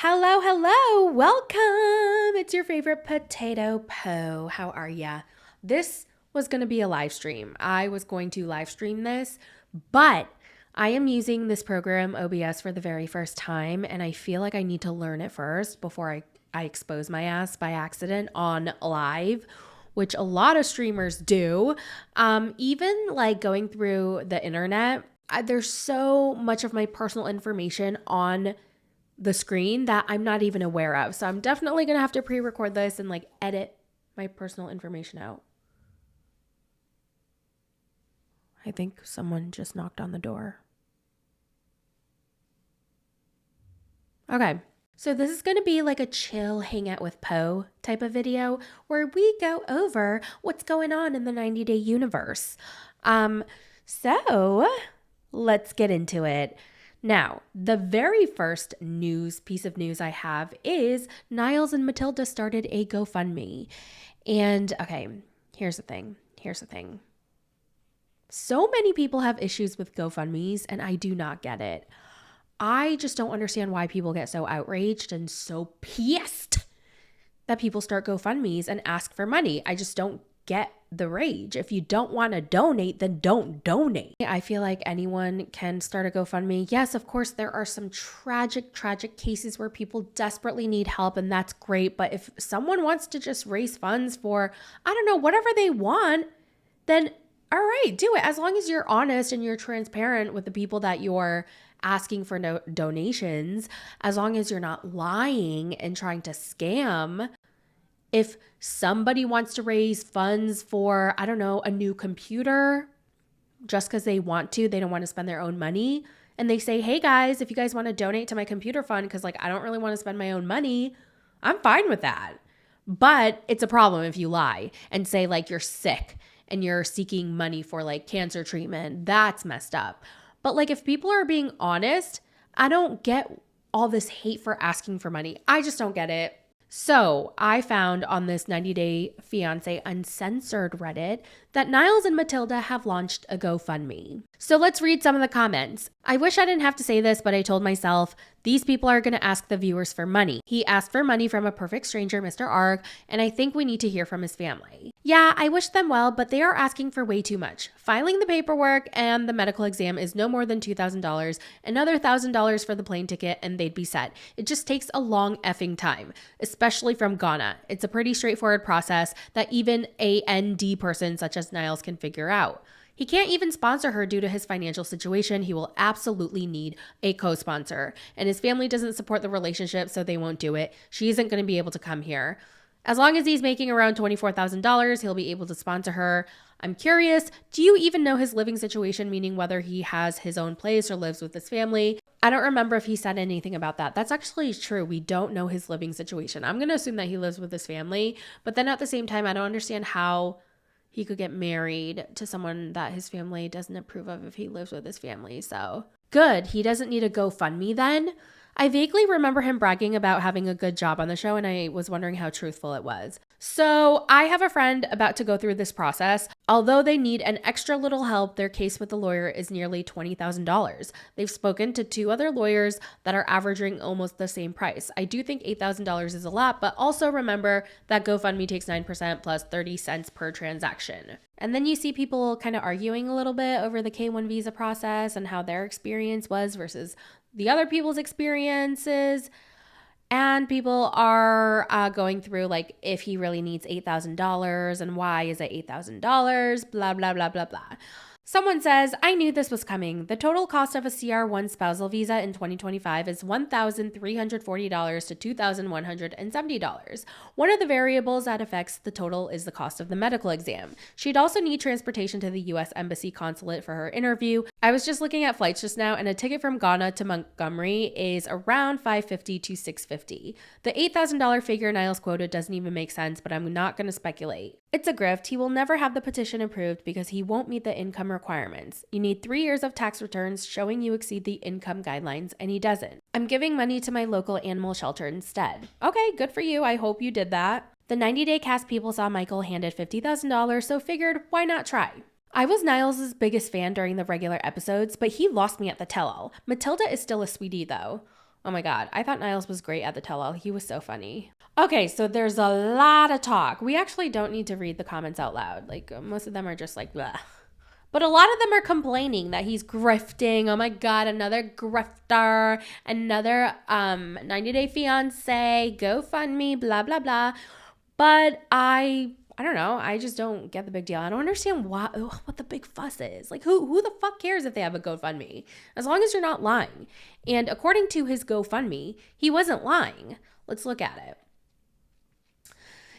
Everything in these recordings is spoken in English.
Hello, hello, welcome. It's your favorite potato po. How are ya? This was going to be a live stream. I was going to live stream this, but I am using this program OBS for the very first time, and I feel like I need to learn it first before I expose my ass by accident on live, which a lot of streamers do. Even like going through the internet, there's so much of my personal information on the screen that I'm not even aware of. So I'm definitely going to have to pre-record this and like edit my personal information out. I think someone just knocked on the door. Okay. So this is going to be like a chill hang out with Poe type of video where we go over what's going on in the 90-day universe. So let's get into it. Now, the very first piece of news I have is Niles and Matilda started a GoFundMe. And okay, here's the thing. So many people have issues with GoFundMes, and I do not get it. I just don't understand why people get so outraged and so pissed that people start GoFundMes and ask for money. I just don't get the rage. If you don't want to donate, then don't donate. I feel like anyone can start a GoFundMe. Yes, of course, there are some tragic cases where people desperately need help, and that's great. But if someone wants to just raise funds for, I don't know, whatever they want, then all right, do it. As long as you're honest and you're transparent with the people that you're asking for donations, as long as you're not lying and trying to scam. If somebody wants to raise funds for, I don't know, a new computer just because they want to, they don't want to spend their own money, and they say, hey guys, if you guys want to donate to my computer fund because like I don't really want to spend my own money, I'm fine with that. But it's a problem if you lie and say like you're sick and you're seeking money for like cancer treatment. That's messed up. But like if people are being honest, I don't get all this hate for asking for money. I just don't get it. So I found on this 90-Day Fiancé Uncensored Reddit that Niles and Matilda have launched a GoFundMe. So let's read some of the comments. I wish I didn't have to say this, but I told myself, these people are going to ask the viewers for money. He asked for money from a perfect stranger, Mr. Arg, and I think we need to hear from his family. Yeah, I wish them well, but they are asking for way too much. Filing the paperwork and the medical exam is no more than $2,000, another $1,000 for the plane ticket, and they'd be set. It just takes a long effing time, especially from Ghana. It's a pretty straightforward process that even a ND person such as Niles can figure out. He can't even sponsor her due to his financial situation. He will absolutely need a co-sponsor. And his family doesn't support the relationship, so they won't do it. She isn't going to be able to come here. As long as he's making around $24,000, he'll be able to sponsor her. I'm curious, do you even know his living situation, meaning whether he has his own place or lives with his family? I don't remember if he said anything about that. That's actually true. We don't know his living situation. I'm going to assume that he lives with his family, but then at the same time, I don't understand how he could get married to someone that his family doesn't approve of if he lives with his family. So good. He doesn't need a GoFundMe then. I vaguely remember him bragging about having a good job on the show, and I was wondering how truthful it was. So I have a friend about to go through this process. Although they need an extra little help, their case with the lawyer is nearly $20,000. They've spoken to 2 other lawyers that are averaging almost the same price. I do think $8,000 is a lot, but also remember that GoFundMe takes 9% plus 30 cents per transaction. And then you see people kind of arguing a little bit over the K-1 visa process and how their experience was versus the other people's experiences. And people are going through like if he really needs $8,000 and why is it $8,000, blah, blah, blah, blah, blah. Someone says, I knew this was coming. The total cost of a CR1 spousal visa in 2025 is $1,340 to $2,170. One of the variables that affects the total is the cost of the medical exam. She'd also need transportation to the U.S. Embassy consulate for her interview. I was just looking at flights just now, and a ticket from Ghana to Montgomery is around $550 to $650. The $8,000 figure Niles quoted doesn't even make sense, but I'm not going to speculate. It's a grift. He will never have the petition approved because he won't meet the income requirements. You need 3 years of tax returns showing you exceed the income guidelines, and he doesn't. I'm giving money to my local animal shelter instead. Okay, good for you. I hope you did that. The 90-Day cast people saw Michael handed $50,000, so figured, why not try? I was Niles' biggest fan during the regular episodes, but he lost me at the tell-all. Matilda is still a sweetie, though. Oh my God. I thought Niles was great at the tell-all. He was so funny. Okay, so there's a lot of talk. We actually don't need to read the comments out loud. Like, most of them are just like, bleh. But a lot of them are complaining that he's grifting. Oh my God, another grifter, another 90-day fiance, GoFundMe, blah, blah, blah. But I don't know. I just don't get the big deal. I don't understand what the big fuss is. Like, who the fuck cares if they have a GoFundMe? As long as you're not lying. And according to his GoFundMe, he wasn't lying. Let's look at it.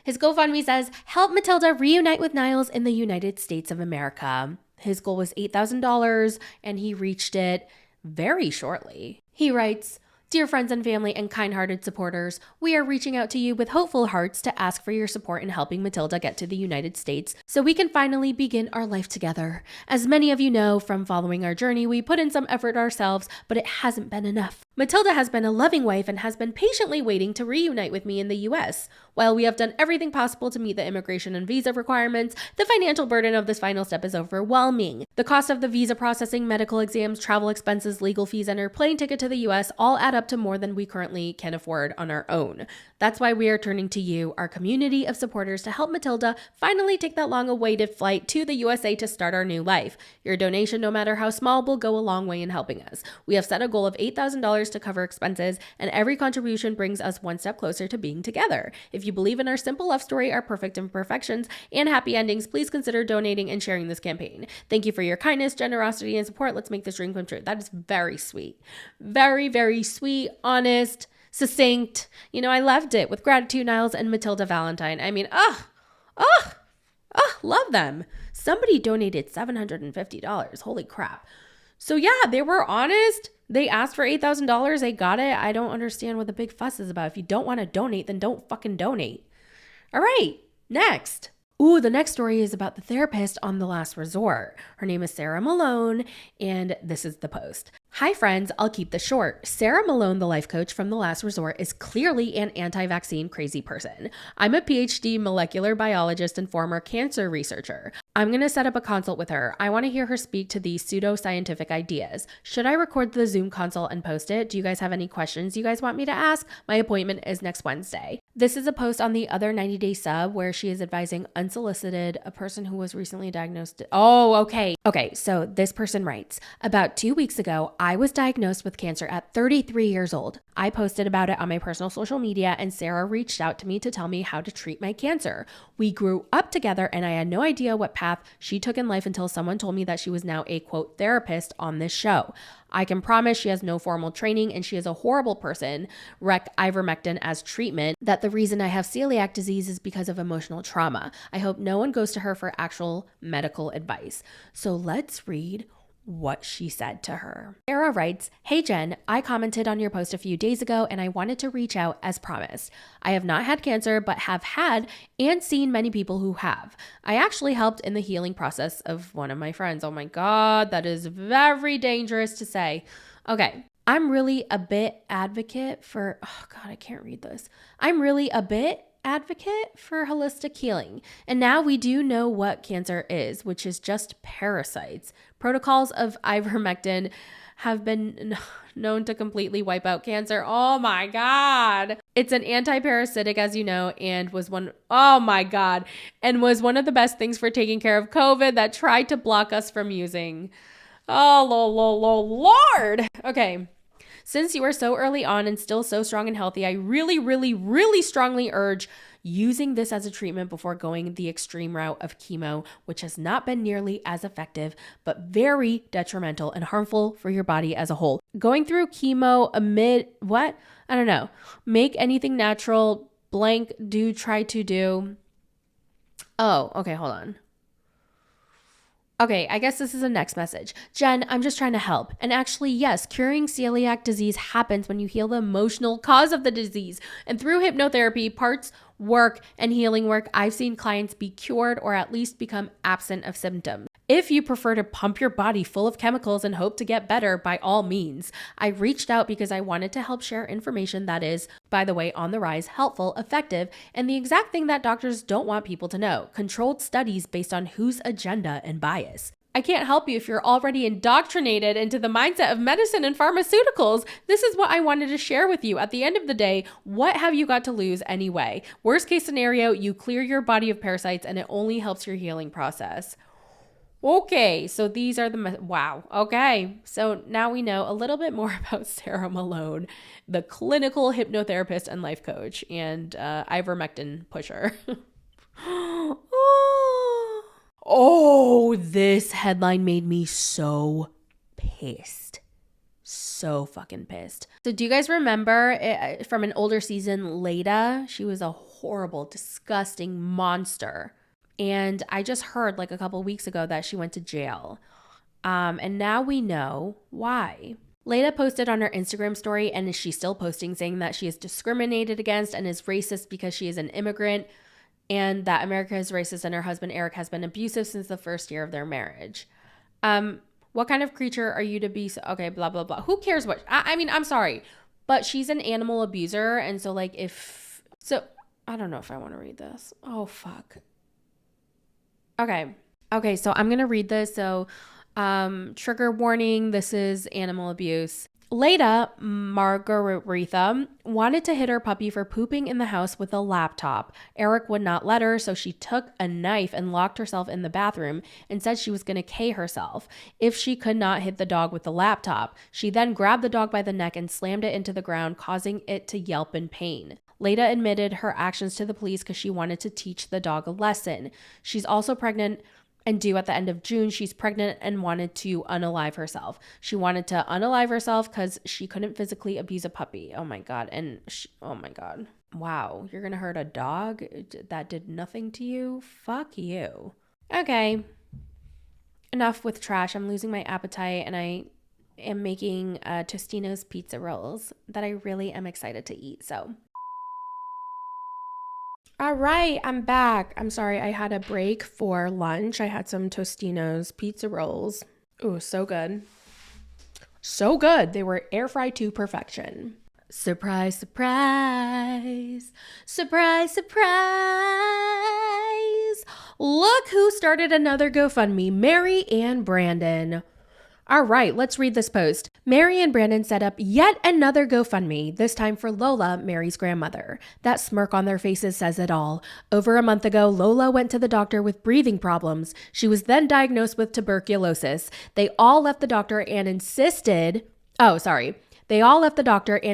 His GoFundMe says, help Matilda reunite with Niles in the United States of America. His goal was $8,000 and he reached it very shortly. He writes, dear friends and family and kind-hearted supporters, we are reaching out to you with hopeful hearts to ask for your support in helping Matilda get to the United States so we can finally begin our life together. As many of you know from following our journey, we put in some effort ourselves, but it hasn't been enough. Matilda has been a loving wife and has been patiently waiting to reunite with me in the U.S. While we have done everything possible to meet the immigration and visa requirements, the financial burden of this final step is overwhelming. The cost of the visa processing, medical exams, travel expenses, legal fees, and her plane ticket to the U.S. all add up to more than we currently can afford on our own. That's why we are turning to you, our community of supporters, to help Matilda finally take that long-awaited flight to the USA to start our new life. Your donation, no matter how small, will go a long way in helping us. We have set a goal of $8,000 to cover expenses, and every contribution brings us one step closer to being together. If you believe in our simple love story, our perfect imperfections, and happy endings, please consider donating and sharing this campaign. Thank you for your kindness, generosity, and support. Let's make this dream come true. That is very sweet. Very, very sweet, honest, succinct. You know, I loved it. With gratitude, Niles and Matilda Valentine. I mean, love them. Somebody donated $750. Holy crap. So yeah, they were honest. They asked for $8,000. They got it. I don't understand what the big fuss is about. If you don't want to donate, then don't fucking donate. All right, next. Ooh, the next story is about the therapist on The Last Resort. Her name is Sarah Malone, and this is the post. Hi friends, I'll keep this short. Sarah Malone, the life coach from The Last Resort, is clearly an anti-vaccine crazy person. I'm a PhD molecular biologist and former cancer researcher. I'm going to set up a consult with her. I want to hear her speak to these pseudo-scientific ideas. Should I record the Zoom consult and post it? Do you guys have any questions you guys want me to ask? My appointment is next Wednesday. This is a post on the other 90-day sub where she is advising unsolicited a person who was recently diagnosed. Oh, okay. Okay, so this person writes, about 2 weeks ago, I was diagnosed with cancer at 33 years old. I posted about it on my personal social media and Sarah reached out to me to tell me how to treat my cancer. We grew up together and I had no idea what path she took in life until someone told me that she was now a quote therapist on this show. I can promise she has no formal training and she is a horrible person. Rec ivermectin as treatment. That the reason I have celiac disease is because of emotional trauma. I hope no one goes to her for actual medical advice. So let's read what she said to her. Sarah writes, hey Jen, I commented on your post a few days ago and I wanted to reach out as promised. I have not had cancer, but have had and seen many people who have. I actually helped in the healing process of one of my friends. Oh my God, that is very dangerous to say. Okay. I'm really a bit advocate for, oh God, I can't read this. I'm really a bit advocate for holistic healing. And now we do know what cancer is, which is just parasites. Protocols of ivermectin have been known to completely wipe out cancer. Oh my God. It's an anti-parasitic, as you know, and was one of the best things for taking care of COVID that tried to block us from using. Oh, Lord. Okay. Since you are so early on and still so strong and healthy, I really strongly urge using this as a treatment before going the extreme route of chemo, which has not been nearly as effective, but very detrimental and harmful for your body as a whole. Going through chemo amid what? I don't know. Make anything natural, blank, try to do. Oh, okay, hold on. Okay, I guess this is the next message. Jen, I'm just trying to help. And actually, yes, curing celiac disease happens when you heal the emotional cause of the disease. And through hypnotherapy, parts work and healing work, I've seen clients be cured or at least become absent of symptoms. If you prefer to pump your body full of chemicals and hope to get better, by all means. I reached out because I wanted to help share information that is, by the way, on the rise, helpful, effective, and the exact thing that doctors don't want people to know. Controlled studies based on whose agenda and bias. I can't help you if you're already indoctrinated into the mindset of medicine and pharmaceuticals. This is what I wanted to share with you. At the end of the day, what have you got to lose anyway? Worst case scenario, you clear your body of parasites and it only helps your healing process. Okay, so these are wow. Okay, so now we know a little bit more about Sarah Malone, the clinical hypnotherapist and life coach, and ivermectin pusher. Oh, this headline made me so pissed. So fucking pissed. So do you guys remember from an older season, Leida? She was a horrible, disgusting monster. And I just heard like a couple weeks ago that she went to jail. And now we know why. Leida posted on her Instagram story, and she's still posting, saying that she is discriminated against and is racist because she is an immigrant, and that America is racist and her husband Eric has been abusive since the first year of their marriage. What kind of creature are you to be? Okay, blah, blah, blah. Who cares what? I mean, I'm sorry, but she's an animal abuser. And so like I don't know if I want to read this. Oh, fuck. Okay, so I'm going to read this. So trigger warning, this is animal abuse. Leida, Margaretha, wanted to hit her puppy for pooping in the house with a laptop. Eric would not let her, so she took a knife and locked herself in the bathroom and said she was going to K herself if she could not hit the dog with the laptop. She then grabbed the dog by the neck and slammed it into the ground, causing it to yelp in pain. Leida admitted her actions to the police because she wanted to teach the dog a lesson. She's also pregnant and due at the end of June. She's pregnant and wanted to unalive herself. She wanted to unalive herself because she couldn't physically abuse a puppy. Oh my God. Oh my God. Wow. You're going to hurt a dog that did nothing to you? Fuck you. Okay. Enough with trash. I'm losing my appetite and I am making Tostino's pizza rolls that I really am excited to eat. So. All right, I'm back. I'm sorry, I had a break for lunch. I had some Tostino's pizza rolls. Ooh, so good. So good. They were air fried to perfection. Surprise, surprise. Surprise, surprise. Look who started another GoFundMe, Mary and Brandan. All right, let's read this post. Mary and Brandan set up yet another GoFundMe, this time for Lola, Mary's grandmother. That smirk on their faces says it all. Over a month ago, Lola went to the doctor with breathing problems. She was then diagnosed with tuberculosis. They all left the doctor and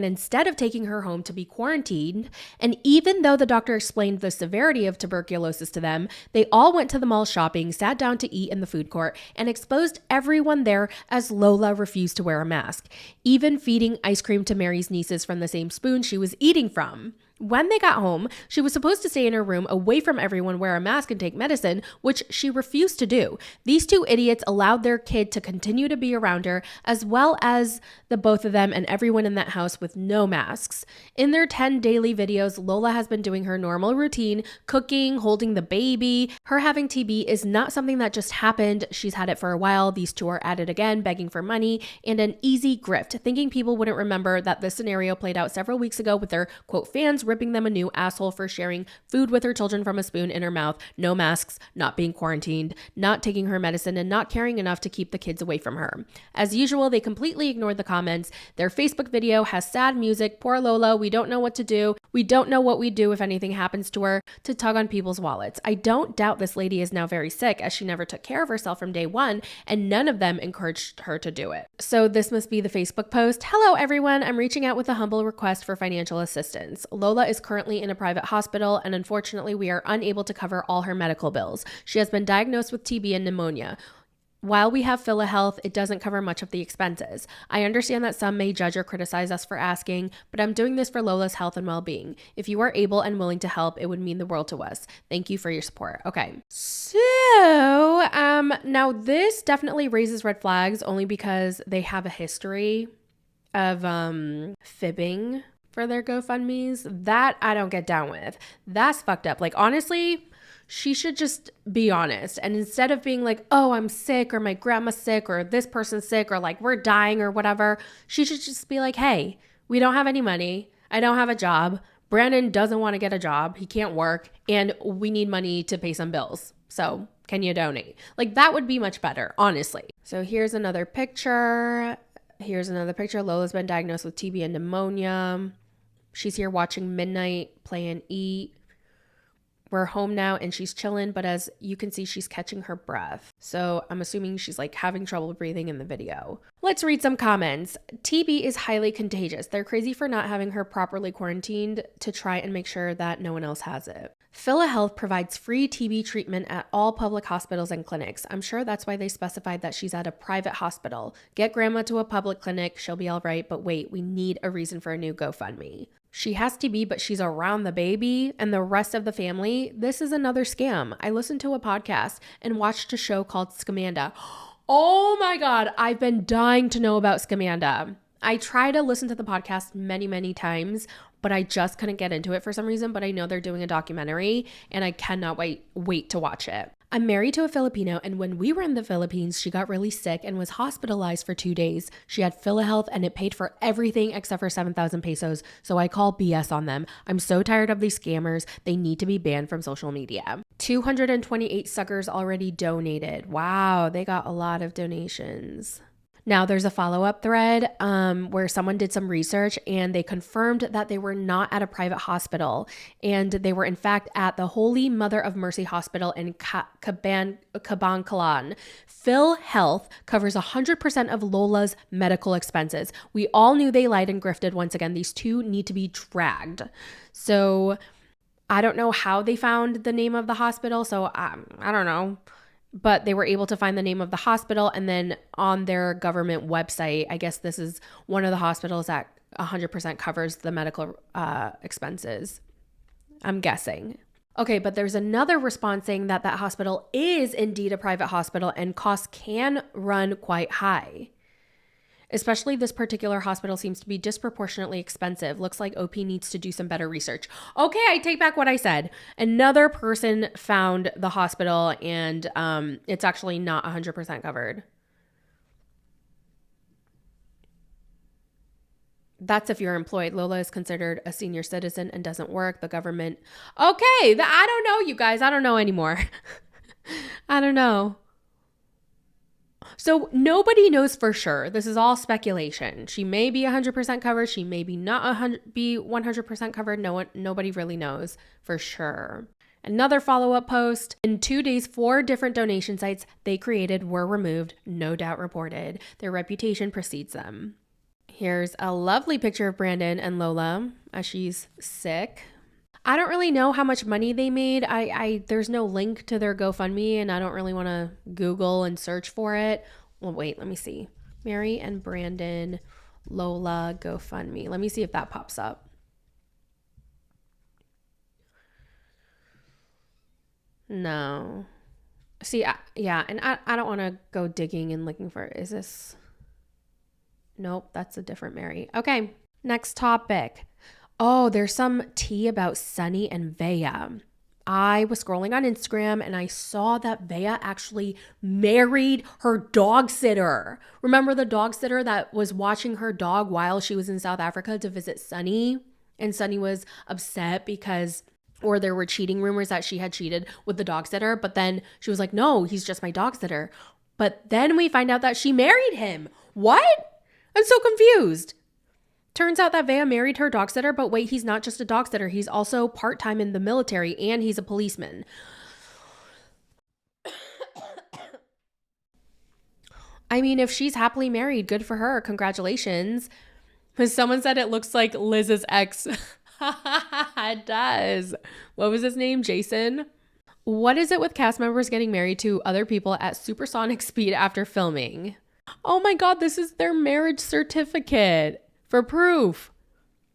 instead of taking her home to be quarantined, and even though the doctor explained the severity of tuberculosis to them, they all went to the mall shopping, sat down to eat in the food court, and exposed everyone there as Lola refused to wear a mask, even feeding ice cream to Mary's nieces from the same spoon she was eating from. When they got home, she was supposed to stay in her room away from everyone, wear a mask, and take medicine, which she refused to do. These two idiots allowed their kid to continue to be around her, as well as the both of them and everyone in that house with no masks. In their 10 daily videos, Lola has been doing her normal routine, cooking, holding the baby. Her having TB is not something that just happened. She's had it for a while. These two are at it again, begging for money and an easy grift, thinking people wouldn't remember that this scenario played out several weeks ago with their, quote, fans ripping them a new asshole for sharing food with her children from a spoon in her mouth, no masks, not being quarantined, not taking her medicine, and not caring enough to keep the kids away from her. As usual, they completely ignored the comments. Their Facebook video has sad music, poor Lola, we don't know what to do. We don't know what we'd do if anything happens to her, to tug on people's wallets. I don't doubt this lady is now very sick, as she never took care of herself from day one, and none of them encouraged her to do it. So this must be the Facebook post. Hello everyone, I'm reaching out with a humble request for financial assistance. Lola is currently in a private hospital, and unfortunately we are unable to cover all her medical bills. She has been diagnosed with TB and pneumonia. While we have PhilaHealth, it doesn't cover much of the expenses. I understand that some may judge or criticize us for asking, but I'm doing this for Lola's health and well-being. If you are able and willing to help, it would mean the world to us. Thank you for your support. Okay. So, now this definitely raises red flags only because they have a history of fibbing for their GoFundMes. That I don't get down with. That's fucked up. Like, honestly, she should just be honest. And instead of being like, oh, I'm sick, or my grandma's sick, or this person's sick, or like we're dying or whatever, she should just be like, hey, we don't have any money. I don't have a job. Brandan doesn't want to get a job. He can't work. And we need money to pay some bills. So can you donate? Like, that would be much better, honestly. So here's another picture. Lola's been diagnosed with TB and pneumonia. She's here watching Midnight Play and Eat. We're home now and she's chilling, but as you can see, she's catching her breath. So I'm assuming she's like having trouble breathing in the video. Let's read some comments. TB is highly contagious. They're crazy for not having her properly quarantined to try and make sure that no one else has it. PhilaHealth provides free TB treatment at all public hospitals and clinics. I'm sure that's why they specified that she's at a private hospital. Get grandma to a public clinic. She'll be all right. But wait, we need a reason for a new GoFundMe. She has TB, but she's around the baby and the rest of the family. This is another scam. I listened to a podcast and watched a show called Scamanda. Oh my God, I've been dying to know about Scamanda. I try to listen to the podcast many, many times, but I just couldn't get into it for some reason. But I know they're doing a documentary and I cannot wait to watch it. I'm married to a Filipino, and when we were in the Philippines, she got really sick and was hospitalized for 2 days. She had PhilaHealth and it paid for everything except for 7,000 pesos, so I call BS on them. I'm so tired of these scammers. They need to be banned from social media. 228 suckers already donated. Wow, they got a lot of donations. Now there's a follow-up thread where someone did some research and they confirmed that they were not at a private hospital and they were in fact at the Holy Mother of Mercy Hospital in Cabancalan. PhilaHealth covers 100% of Lola's medical expenses. We all knew they lied and grifted. Once again, these two need to be dragged. So I don't know how they found the name of the hospital. So I don't know. But they were able to find the name of the hospital, and then on their government website, I guess this is one of the hospitals that 100% covers the medical expenses, I'm guessing. Okay, but there's another response saying that that hospital is indeed a private hospital and costs can run quite high. Especially this particular hospital seems to be disproportionately expensive. Looks like OP needs to do some better research. Okay, I take back what I said. Another person found the hospital and it's actually not 100% covered. That's if you're employed. Lola is considered a senior citizen and doesn't work. The government. Okay, I don't know, you guys. I don't know anymore. I don't know. So nobody knows for sure. This is all speculation. She may be 100% covered. She may be not be 100% covered. Nobody really knows for sure. Another follow-up post. In 2 days, 4 different donation sites they created were removed, no doubt reported. Their reputation precedes them. Here's a lovely picture of Brandan and Lola as she's sick. I don't really know how much money they made. There's no link to their GoFundMe and I don't really want to Google and search for it. Well, wait, let me see. Mary and Brandan, Lola, GoFundMe. Let me see if that pops up. No. See, yeah, and I don't want to go digging and looking for, is this? Nope, that's a different Mary. Okay, next topic. Oh, there's some tea about Sunny and Veah. I was scrolling on Instagram and I saw that Veah actually married her dog sitter. Remember the dog sitter that was watching her dog while she was in South Africa to visit Sunny? And Sunny was upset because, or there were cheating rumors that she had cheated with the dog sitter. But then she was like, no, he's just my dog sitter. But then we find out that she married him. What? I'm so confused. Turns out that Veah married her dog sitter, but wait, he's not just a dog sitter. He's also part-time in the military and he's a policeman. I mean, if she's happily married, good for her. Congratulations. Someone said it looks like Liz's ex. It does. What was his name? Jason? What is it with cast members getting married to other people at supersonic speed after filming? Oh my God, this is their marriage certificate. For proof.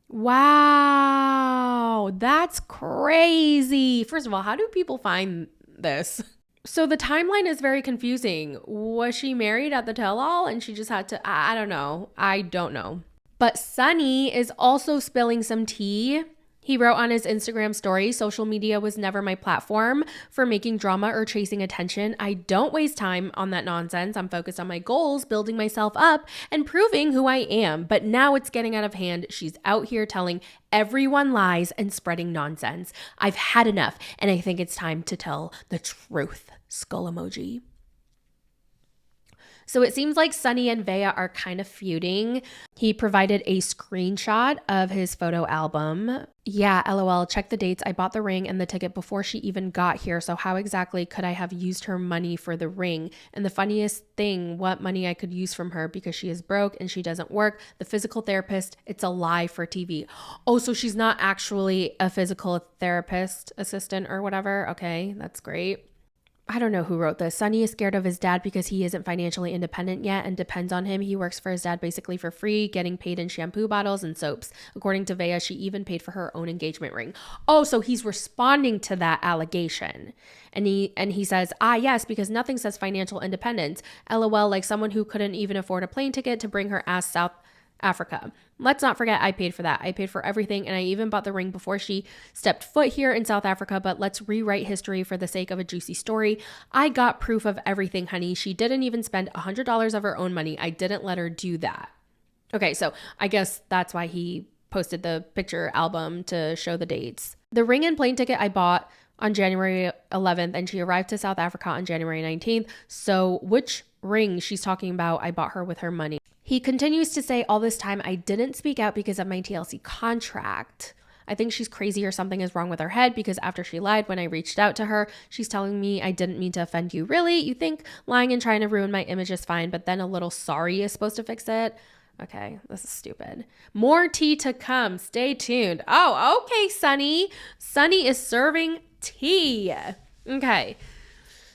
Wow, that's crazy. First of all, how do people find this? So the timeline is very confusing. Was she married at the tell-all and she just had to, I don't know. But Sunny is also spilling some tea He wrote on his Instagram story, social media was never my platform for making drama or chasing attention. I don't waste time on that nonsense. I'm focused on my goals, building myself up, and proving who I am. But now it's getting out of hand. She's out here telling everyone lies and spreading nonsense. I've had enough, and I think it's time to tell the truth. Skull emoji. So it seems like Sonny and Veah are kind of feuding. He provided a screenshot of his photo album. Yeah, LOL, check the dates. I bought the ring and the ticket before she even got here. So how exactly could I have used her money for the ring? And the funniest thing, what money I could use from her because she is broke and she doesn't work. The physical therapist, it's a lie for TV. Oh, so she's not actually a physical therapist assistant or whatever. Okay, that's great. I don't know who wrote this. Sonny is scared of his dad because he isn't financially independent yet and depends on him. He works for his dad basically for free, getting paid in shampoo bottles and soaps. According to Veah, she even paid for her own engagement ring. Oh, so he's responding to that allegation. And he says, yes, because nothing says financial independence. LOL, like someone who couldn't even afford a plane ticket to bring her ass South Africa. Let's not forget I paid for that. I paid for everything, and I even bought the ring before she stepped foot here in South Africa, but let's rewrite history for the sake of a juicy story. I got proof of everything, honey. She didn't even spend $100 of her own money. I didn't let her do that. Okay, so I guess that's why he posted the picture album to show the dates. The ring and plane ticket I bought on January 11th, and she arrived to South Africa on January 19th. So which ring she's talking about, I bought her with her money. He continues to say all this time, I didn't speak out because of my TLC contract. I think she's crazy or something is wrong with her head because after she lied when I reached out to her, she's telling me I didn't mean to offend you. Really? You think lying and trying to ruin my image is fine, but then a little sorry is supposed to fix it? Okay, this is stupid. More tea to come. Stay tuned. Oh, okay, Sonny. Sonny is serving tea. Okay.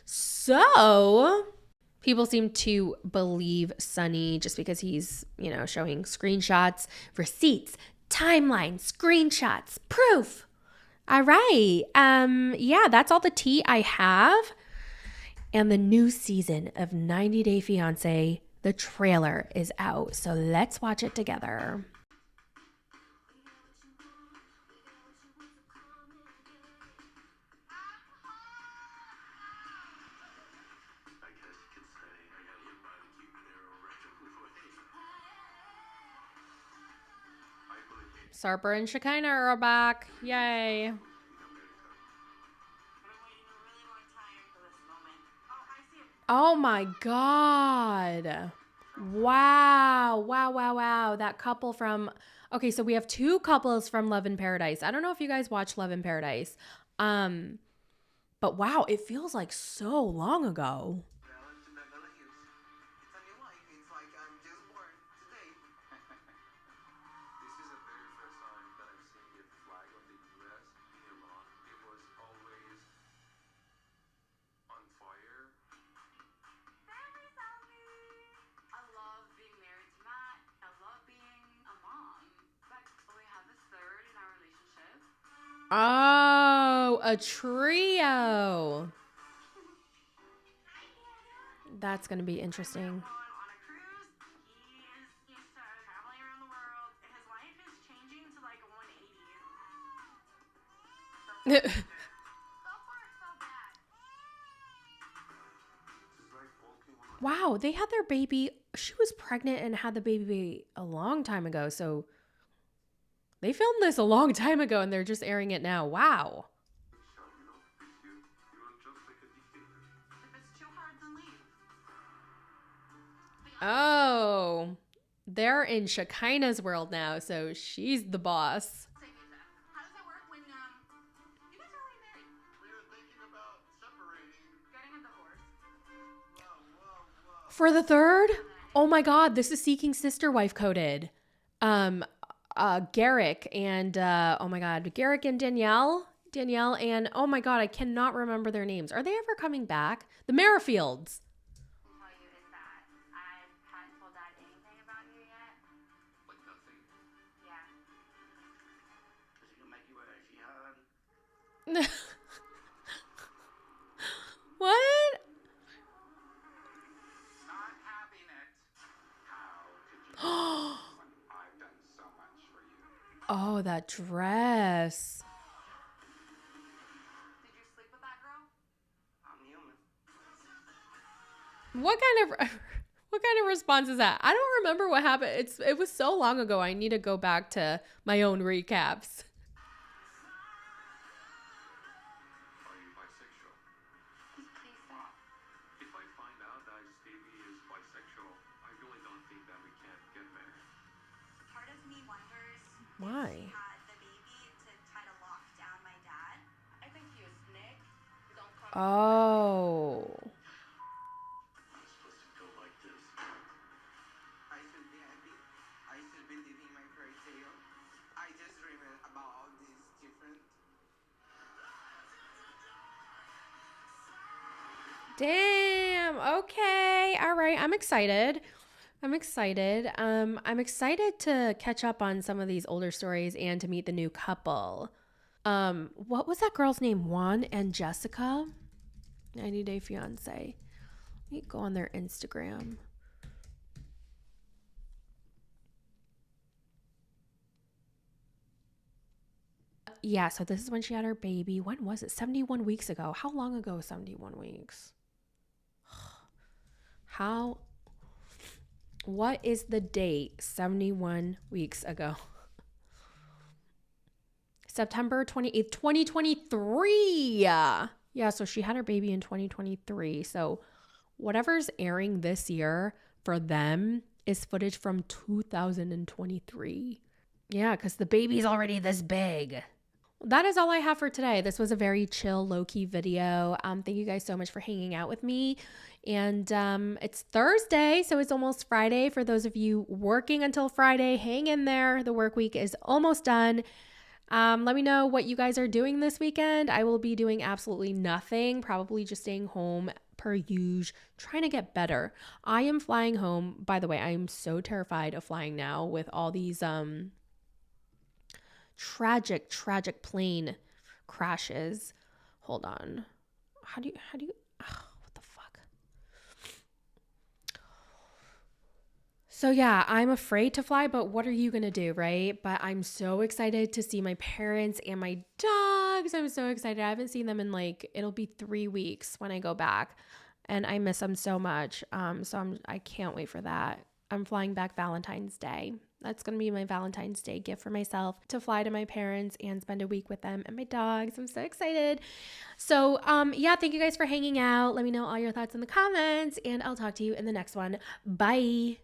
So people seem to believe Sonny just because he's, showing screenshots, receipts, timeline, screenshots, proof. All right. Yeah, that's all the tea I have. And the new season of 90 Day Fiancé, the trailer is out. So let's watch it together. Sarper and Shekinah are back. Yay. Oh my God. Wow. That couple from, okay, so we have two couples from Love in Paradise. I don't know if you guys watch Love in Paradise. But wow, it feels like so long ago. Oh, a trio. That's going to be interesting. Wow, they had their baby. She was pregnant and had the baby a long time ago. So they filmed this a long time ago and they're just airing it now. Wow. Oh, they're in Shekinah's world now. So she's the boss. How does that work when you guys are already married? We were thinking about separating. Getting a divorce. Whoa. For the third? Oh my God, this is Seeking Sister Wife coded. Garrick and oh my God, Garrick and Danielle and oh my God, I cannot remember their names. Are they ever coming back? The Merrifields. Tell you is that I hadn't told Dad anything about you yet. Like nothing? Yeah. Is he gonna make you a jihad? What? Not having it. How could you? When I've done so much for you. Oh, that dress. this. Did you sleep with that girl? I'm human. What kind of response is that? I don't remember what happened. It was so long ago. I need to go back to my own recaps. Are you bisexual? Please stop. If I find out that Stevie is bisexual, I really don't think that we can get married. Part of me wonders Why? if she had the baby to try to lock down my dad. I think he was Nick. Don't call me. Oh. I'm supposed to feel like this. I should be happy. I should be living my fairy tale. I just dream about all these different. Damn. Okay. All right. I'm excited. I'm excited to catch up on some of these older stories and to meet the new couple. What was that girl's name? Juan and Jessica? 90 Day Fiance. Let me go on their Instagram. Yeah, so this is when she had her baby. When was it? 71 weeks ago. How long ago is 71 weeks? What is the date 71 weeks ago? September 28th, 2023. Yeah, so she had her baby in 2023. So whatever's airing this year for them is footage from 2023. Yeah, because the baby's already this big. That is all I have for today. This was a very chill, low-key video. Thank you guys so much for hanging out with me. And it's Thursday, so it's almost Friday. For those of you working until Friday, hang in there. The work week is almost done. Let me know what you guys are doing this weekend. I will be doing absolutely nothing, probably just staying home per usual, trying to get better. I am flying home. By the way, I am so terrified of flying now with all these tragic plane crashes. Hold on. How do you what the fuck? So yeah, I'm afraid to fly, but what are you gonna do, right? But I'm so excited to see my parents and my dogs. I'm so excited. I haven't seen them in it'll be 3 weeks when I go back, and I miss them so much. I can't wait for that. I'm flying back Valentine's Day. That's going to be my Valentine's Day gift for myself, to fly to my parents and spend a week with them and my dogs. I'm so excited. So, yeah, thank you guys for hanging out. Let me know all your thoughts in the comments, and I'll talk to you in the next one. Bye.